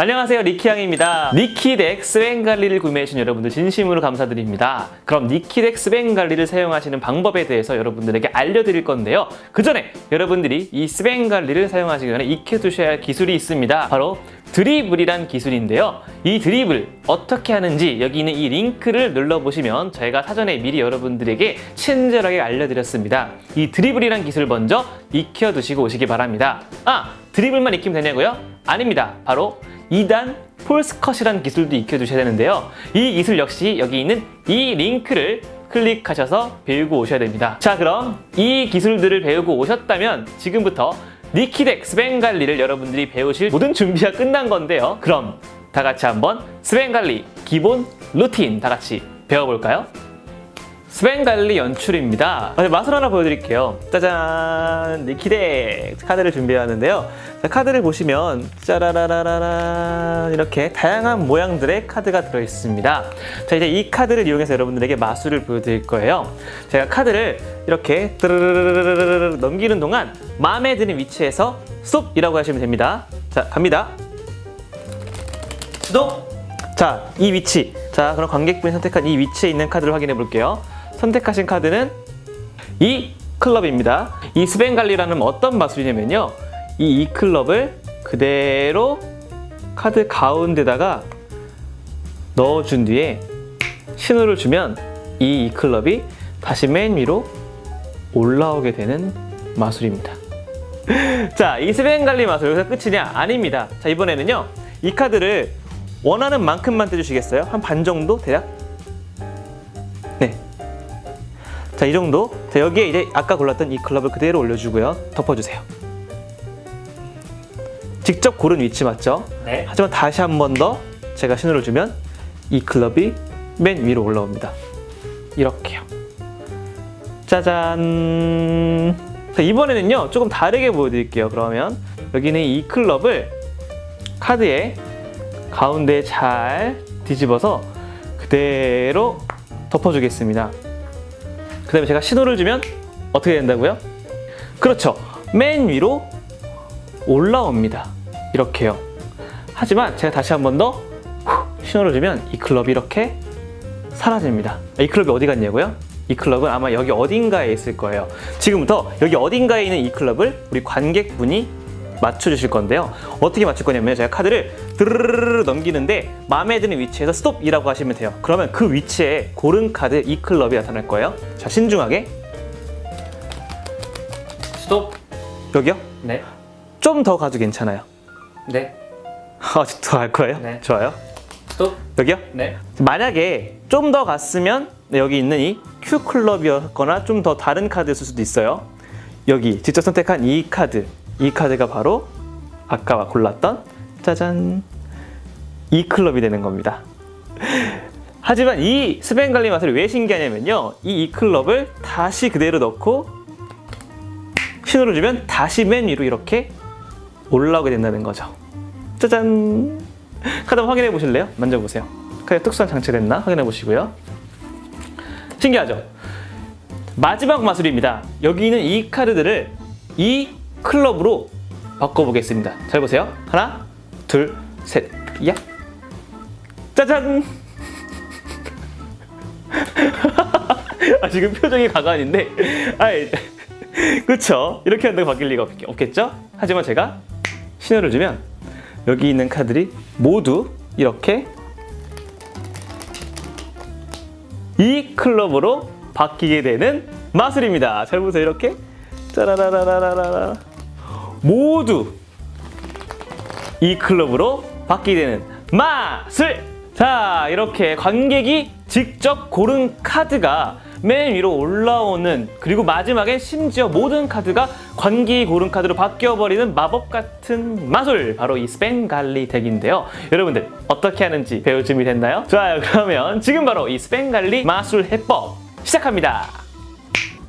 안녕하세요, 니키양입니다. 니키덱 스뱅갈리를 구매해주신 여러분들 진심으로 감사드립니다. 그럼 니키덱 스뱅갈리를 사용하시는 방법에 대해서 여러분들에게 알려드릴 건데요. 그 전에 여러분들이 이 스뱅갈리를 사용하시기 전에 익혀두셔야 할 기술이 있습니다. 바로 드리블이란 기술인데요. 이 드리블 어떻게 하는지 여기 있는 이 링크를 눌러보시면 저희가 사전에 미리 여러분들에게 친절하게 알려드렸습니다. 이 드리블이란 기술 먼저 익혀두시고 오시기 바랍니다. 드리블만 익히면 되냐고요? 아닙니다. 바로 2단 폴스컷이라는 기술도 익혀두셔야 되는데요. 이 기술 역시 여기 있는 이 링크를 클릭하셔서 배우고 오셔야 됩니다. 자, 그럼 이 기술들을 배우고 오셨다면 지금부터 니키덱 스뱅갈리를 여러분들이 배우실 모든 준비가 끝난 건데요. 그럼 다 같이 한번 스뱅갈리 기본 루틴 다 같이 배워볼까요? 스뱅갈리 연출입니다. 맛을 하나 보여드릴게요. 짜잔! 니키덱 카드를 준비하는데요. 자, 카드를 보시면 짜라라라라란 이렇게 다양한 모양들의 카드가 들어있습니다. 자, 이제 이 카드를 이용해서 여러분들에게 마술을 보여드릴 거예요. 제가 카드를 이렇게 드르르르르르 넘기는 동안 마음에 드는 위치에서 스톱이라고 하시면 됩니다. 자, 갑니다. 스톱! 자, 이 위치. 자, 그럼 관객분이 선택한 이 위치에 있는 카드를 확인해 볼게요. 선택하신 카드는 이 클럽입니다. 이 스뱅갈리라는 어떤 마술이냐면요. 이 클럽을 그대로 카드 가운데다가 넣어준 뒤에 신호를 주면 이 클럽이 다시 맨 위로 올라오게 되는 마술입니다. 자, 이 스뱅갈리 마술 여기서 끝이냐? 아닙니다. 자, 이번에는요. 이 카드를 원하는 만큼만 떼주시겠어요? 한 반 정도 대략? 네. 자, 이 정도. 자, 여기에 이제 아까 골랐던 이 클럽을 그대로 올려주고요. 덮어주세요. 직접 고른 위치 맞죠? 네. 하지만 다시 한 번 더 제가 신호를 주면 이 클럽이 맨 위로 올라옵니다. 이렇게요. 짜잔. 자, 이번에는요. 조금 다르게 보여드릴게요. 그러면 여기는 이 클럽을 카드에 가운데에 잘 뒤집어서 그대로 덮어주겠습니다. 그 다음에 제가 신호를 주면 어떻게 된다고요? 그렇죠. 맨 위로 올라옵니다. 이렇게요. 하지만 제가 다시 한 번 더 신호를 주면 이 클럽이 이렇게 사라집니다. 이 클럽이 어디 갔냐고요? 이 클럽은 아마 여기 어딘가에 있을 거예요. 지금부터 여기 어딘가에 있는 이 클럽을 우리 관객분이 맞춰주실 건데요. 어떻게 맞출 거냐면 제가 카드를 드르르르 넘기는데 마음에 드는 위치에서 스톱이라고 하시면 돼요. 그러면 그 위치에 고른 카드 이 클럽이 나타날 거예요. 자, 신중하게 스톱. 여기요? 네. 좀 더 가도 괜찮아요. 네. 더 할 거예요? 네. 좋아요. 스톱. 여기요? 네. 만약에 좀 더 갔으면 여기 있는 이 Q 클럽이었거나 좀 더 다른 카드였을 수도 있어요. 여기 직접 선택한 이 카드. 이 카드가 바로 아까 골랐던 짜잔 이 클럽이 되는 겁니다. 하지만 이 스뱅갈리 마술이 왜 신기하냐면요. 이 클럽을 다시 그대로 넣고 신호를 주면 다시 맨 위로 이렇게 올라오게 된다는 거죠. 짜잔. 카드 한번 확인해 보실래요? 만져보세요. 카드에 특수한 장치가 됐나 확인해 보시고요. 신기하죠? 마지막 마술입니다. 여기 있는 이 카드들을 이 클럽으로 바꿔보겠습니다. 잘 보세요. 하나, 둘, 셋, 야! 짜잔! 지금 표정이 가관인데, 그쵸? 이렇게 한다고 바뀔 리가 없겠죠? 하지만 제가 신호를 주면 여기 있는 카드들이 모두 이렇게 이 클럽으로 바뀌게 되는 마술입니다. 잘 보세요. 이렇게 짜라라라라라라 모두 이 클럽으로 바뀌게 되는 마술! 자, 이렇게 관객이 직접 고른 카드가 맨 위로 올라오는, 그리고 마지막에 심지어 모든 카드가 관객이 고른 카드로 바뀌어버리는 마법 같은 마술! 바로 이 스뱅갈리 덱인데요. 여러분들 어떻게 하는지 배울 준비 됐나요? 좋아요. 그러면 지금 바로 이 스뱅갈리 마술 해법 시작합니다.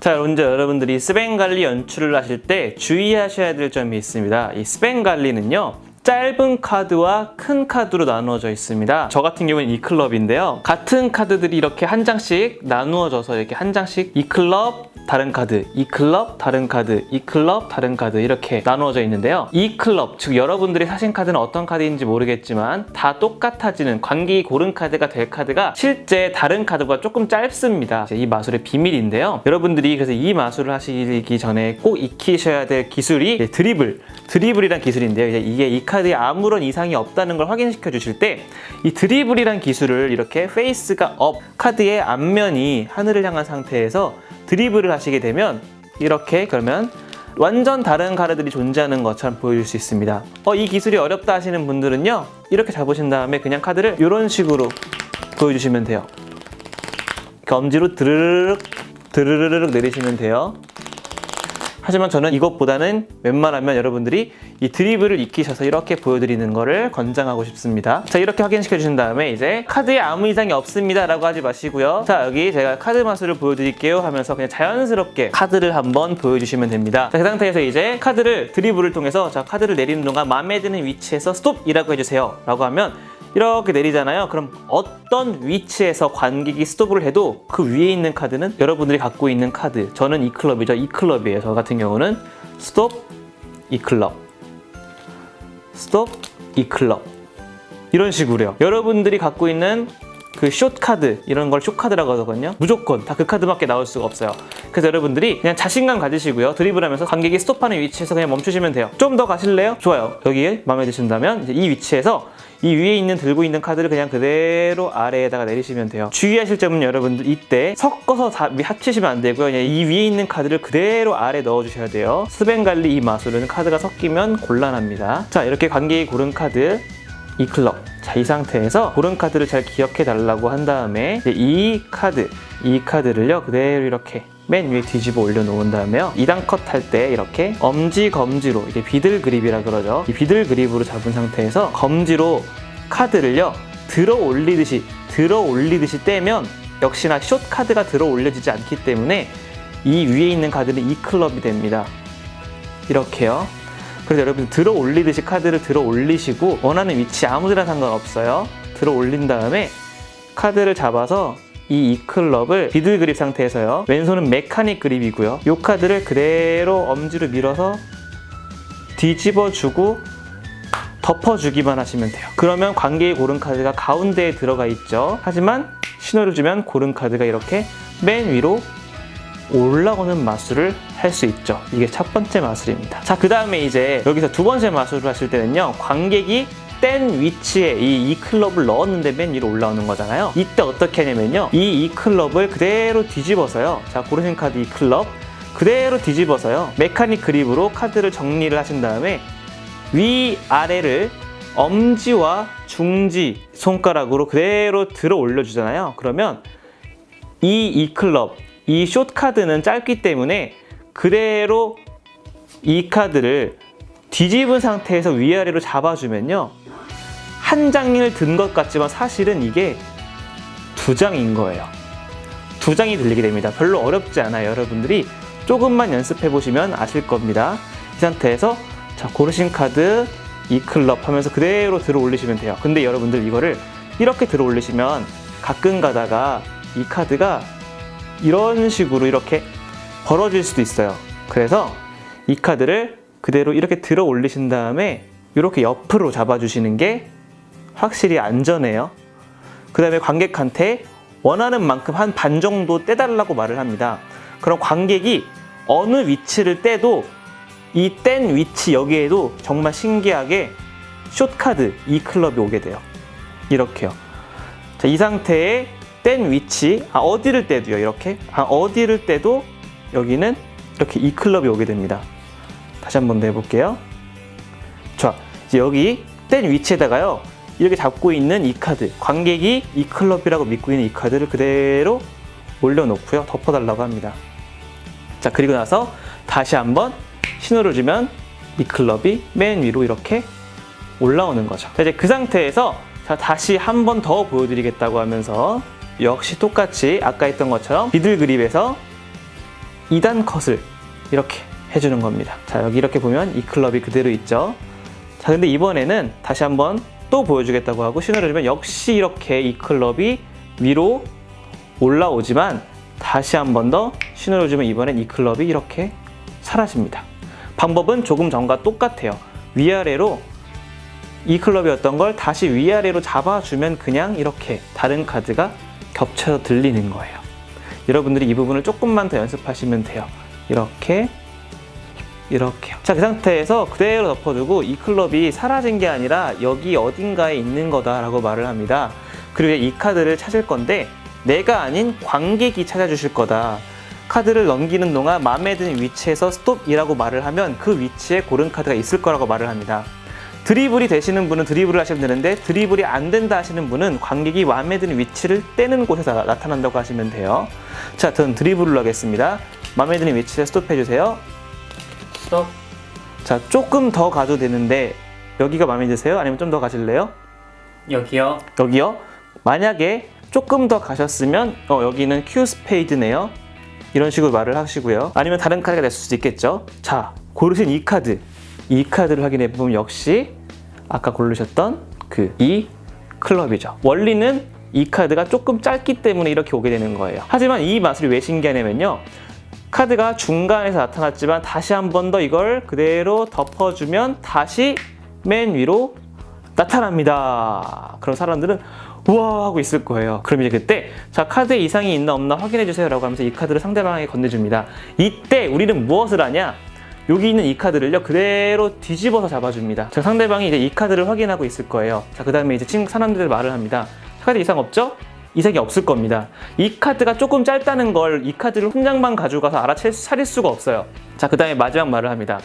자, 먼저 여러분들이 스뱅갈리 연출을 하실 때 주의하셔야 될 점이 있습니다. 이 스뱅갈리는요, 짧은 카드와 큰 카드로 나누어져 있습니다. 저 같은 경우는 이 클럽인데요. 같은 카드들이 이렇게 한 장씩 나누어져서 이렇게 한 장씩 이 클럽, 다른 카드, 이 클럽, 다른 카드, 이 클럽, 다른 카드 이렇게 나누어져 있는데요. 이 클럽, 즉 여러분들이 사신 카드는 어떤 카드인지 모르겠지만 다 똑같아지는 관객이 고른 카드가 될 카드가 실제 다른 카드보다 조금 짧습니다. 이 마술의 비밀인데요. 여러분들이 그래서 이 마술을 하시기 전에 꼭 익히셔야 될 기술이 드리블이란 기술인데요. 이게 이 카드에 아무런 이상이 없다는 걸 확인시켜 주실 때 이 드리블이란 기술을 이렇게 페이스가 업, 카드의 앞면이 하늘을 향한 상태에서 드리블을 하시게 되면 이렇게 그러면 완전 다른 카드들이 존재하는 것처럼 보여줄 수 있습니다. 이 기술이 어렵다 하시는 분들은요, 이렇게 잡으신 다음에 그냥 카드를 이런 식으로 보여주시면 돼요. 엄지로 드르르륵 내리시면 돼요. 하지만 저는 이것보다는 웬만하면 여러분들이 이 드리블을 익히셔서 이렇게 보여드리는 거를 권장하고 싶습니다. 자, 이렇게 확인시켜 주신 다음에 이제 카드에 아무 이상이 없습니다 라고 하지 마시고요. 자, 여기 제가 카드 마술을 보여드릴게요 하면서 그냥 자연스럽게 카드를 한번 보여주시면 됩니다. 자, 그 상태에서 이제 카드를 드리블을 통해서 자, 카드를 내리는 동안 마음에 드는 위치에서 스톱이라고 해주세요 라고 하면 이렇게 내리잖아요. 그럼 어떤 위치에서 관객이 스톱을 해도 그 위에 있는 카드는 여러분들이 갖고 있는 카드, 저는 이 클럽이죠. 이 클럽이에요. 저 같은 경우는 스톱, 이 클럽, 스톱, 이 클럽 이런 식으로요. 여러분들이 갖고 있는 그 숏 카드, 이런 걸 숏 카드라고 하거든요. 무조건 다 그 카드밖에 나올 수가 없어요. 그래서 여러분들이 그냥 자신감 가지시고요. 드리블하면서 관객이 스톱하는 위치에서 그냥 멈추시면 돼요. 좀 더 가실래요? 좋아요. 여기에 마음에 드신다면 이제 이 위치에서 이 위에 있는 들고 있는 카드를 그냥 그대로 아래에다가 내리시면 돼요. 주의하실 점은 여러분들 이때 섞어서 다 합치시면 안 되고요. 그냥 이 위에 있는 카드를 그대로 아래 넣어주셔야 돼요. 스뱅갈리 이 마술은 카드가 섞이면 곤란합니다. 자, 이렇게 관객이 고른 카드 이 클럽. 자, 이 상태에서 고른 카드를 잘 기억해 달라고 한 다음에 이제 이 카드를요 그대로 이렇게 맨 위에 뒤집어 올려놓은 다음에요 2단 컷 할 때 이렇게 엄지 검지로, 이게 비들 그립이라 그러죠. 이 비들 그립으로 잡은 상태에서 검지로 카드를요 들어 올리듯이 떼면 역시나 숏 카드가 들어 올려지지 않기 때문에 이 위에 있는 카드는 이 클럽이 됩니다. 이렇게요. 그래서 여러분 들어 올리듯이 카드를 들어 올리시고 원하는 위치 아무데나 상관없어요. 들어 올린 다음에 카드를 잡아서 이 클럽을 비들 그립 상태에서요. 왼손은 메카닉 그립이고요. 이 카드를 그대로 엄지로 밀어서 뒤집어주고 덮어주기만 하시면 돼요. 그러면 관객이 고른 카드가 가운데에 들어가 있죠. 하지만 신호를 주면 고른 카드가 이렇게 맨 위로 올라오는 마술을 할 수 있죠. 이게 첫 번째 마술입니다. 자, 그 다음에 이제 여기서 두 번째 마술을 하실 때는요. 관객이 뗀 위치에 이 클럽을 넣었는데 맨 위로 올라오는 거잖아요. 이때 어떻게 하냐면요. 이 클럽을 그대로 뒤집어서요. 자, 고르신 카드 이 클럽 그대로 뒤집어서요. 메카닉 그립으로 카드를 정리를 하신 다음에 위아래를 엄지와 중지 손가락으로 그대로 들어 올려주잖아요. 그러면 이 클럽, 이 숏 카드는 짧기 때문에 그대로 이 카드를 뒤집은 상태에서 위아래로 잡아주면요. 한 장을 든 것 같지만 사실은 이게 두 장인 거예요. 두 장이 들리게 됩니다. 별로 어렵지 않아요. 여러분들이 조금만 연습해 보시면 아실 겁니다. 이 상태에서 자, 고르신 카드 이 클럽 하면서 그대로 들어 올리시면 돼요. 근데 여러분들 이거를 이렇게 들어 올리시면 가끔 가다가 이 카드가 이런 식으로 이렇게 벌어질 수도 있어요. 그래서 이 카드를 그대로 이렇게 들어 올리신 다음에 이렇게 옆으로 잡아주시는 게 확실히 안전해요. 그 다음에 관객한테 원하는 만큼 한 반 정도 떼달라고 말을 합니다. 그럼 관객이 어느 위치를 떼도 이 뗀 위치 여기에도 정말 신기하게 숏카드 이 클럽이 오게 돼요. 이렇게요. 자, 이 상태에 뗀 위치, 어디를 떼도요. 이렇게 어디를 떼도 여기는 이렇게 이 클럽이 오게 됩니다. 다시 한번 더 해볼게요. 자, 이제 여기 뗀 위치에다가요. 이렇게 잡고 있는 이 카드, 관객이 이 클럽이라고 믿고 있는 이 카드를 그대로 올려놓고요. 덮어달라고 합니다. 자, 그리고 나서 다시 한번 신호를 주면 이 클럽이 맨 위로 이렇게 올라오는 거죠. 자, 이제 그 상태에서 자, 다시 한 번 더 보여드리겠다고 하면서 역시 똑같이 아까 했던 것처럼 비들 그립에서 2단 컷을 이렇게 해주는 겁니다. 자, 여기 이렇게 보면 이 클럽이 그대로 있죠. 자, 근데 이번에는 다시 한번 또 보여주겠다고 하고 신호를 주면 역시 이렇게 이 클럽이 위로 올라오지만 다시 한 번 더 신호를 주면 이번엔 이 클럽이 이렇게 사라집니다. 방법은 조금 전과 똑같아요. 위아래로 이 클럽이었던 걸 다시 위아래로 잡아주면 그냥 이렇게 다른 카드가 겹쳐서 들리는 거예요. 여러분들이 이 부분을 조금만 더 연습하시면 돼요. 이렇게요. 자, 그 상태에서 그대로 덮어두고 이 클럽이 사라진 게 아니라 여기 어딘가에 있는 거다라고 말을 합니다. 그리고 이 카드를 찾을 건데 내가 아닌 관객이 찾아주실 거다. 카드를 넘기는 동안 마음에 드는 위치에서 스톱이라고 말을 하면 그 위치에 고른 카드가 있을 거라고 말을 합니다. 드리블이 되시는 분은 드리블을 하시면 되는데 드리블이 안 된다 하시는 분은 관객이 마음에 드는 위치를 떼는 곳에서 나타난다고 하시면 돼요. 자, 저는 드리블을 하겠습니다. 마음에 드는 위치에 스톱해주세요. 스톱. 자, 조금 더 가도 되는데 여기가 마음에 드세요? 아니면 좀 더 가실래요? 여기요. 여기요? 만약에 조금 더 가셨으면 여기는 큐 스페이드네요. 이런 식으로 말을 하시고요. 아니면 다른 카드가 됐을 수도 있겠죠. 자, 고르신 이 카드를 확인해 보면 역시 아까 고르셨던 이 클럽이죠. 원리는 이 카드가 조금 짧기 때문에 이렇게 오게 되는 거예요. 하지만 이 마술이 왜 신기하냐면요. 카드가 중간에서 나타났지만 다시 한 번 더 이걸 그대로 덮어주면 다시 맨 위로 나타납니다. 그럼 사람들은 우와 하고 있을 거예요. 그럼 이제 그때 자, 카드에 이상이 있나 없나 확인해 주세요 라고 하면서 이 카드를 상대방에게 건네줍니다. 이때 우리는 무엇을 하냐? 여기 있는 이 카드를요 그대로 뒤집어서 잡아줍니다. 자, 상대방이 이제 이 카드를 확인하고 있을 거예요. 자, 그 다음에 이제 사람들 말을 합니다. 카드 이상 없죠? 이상이 없을 겁니다. 이 카드가 조금 짧다는 걸 이 카드를 한 장만 가져가서 알아차릴 수가 없어요. 자, 그 다음에 마지막 말을 합니다.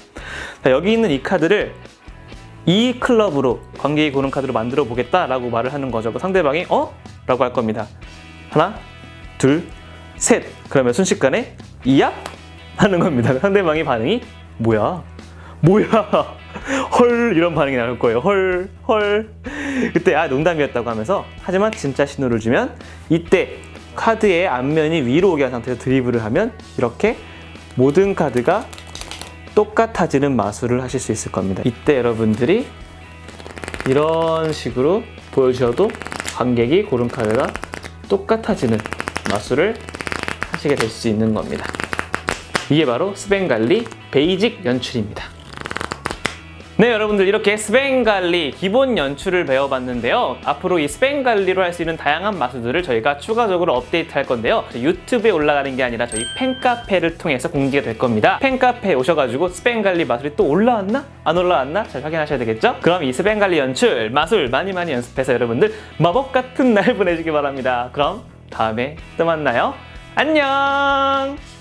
자, 여기 있는 이 카드를 이 클럽으로 관객이 고른 카드로 만들어 보겠다라고 말을 하는 거죠. 그 상대방이 라고 할 겁니다. 하나, 둘, 셋. 그러면 순식간에 이야? 하는 겁니다. 상대방의 반응이 뭐야? 헐 이런 반응이 나올 거예요. 헐. 그때 농담이었다고 하면서 하지만 진짜 신호를 주면 이때 카드의 앞면이 위로 오게 한 상태에서 드리블을 하면 이렇게 모든 카드가 똑같아지는 마술을 하실 수 있을 겁니다. 이때 여러분들이 이런 식으로 보여주셔도 관객이 고른 카드가 똑같아지는 마술을 하시게 될 수 있는 겁니다. 이게 바로 스뱅갈리 베이직 연출입니다. 네, 여러분들 이렇게 스뱅갈리 기본 연출을 배워봤는데요. 앞으로 이 스뱅갈리로 할 수 있는 다양한 마술들을 저희가 추가적으로 업데이트할 건데요. 유튜브에 올라가는 게 아니라 저희 팬카페를 통해서 공개가 될 겁니다. 팬카페에 오셔가지고 스뱅갈리 마술이 또 올라왔나? 안 올라왔나? 잘 확인하셔야 되겠죠? 그럼 이 스뱅갈리 연출, 마술 많이 연습해서 여러분들 마법 같은 날 보내시기 바랍니다. 그럼 다음에 또 만나요. 안녕!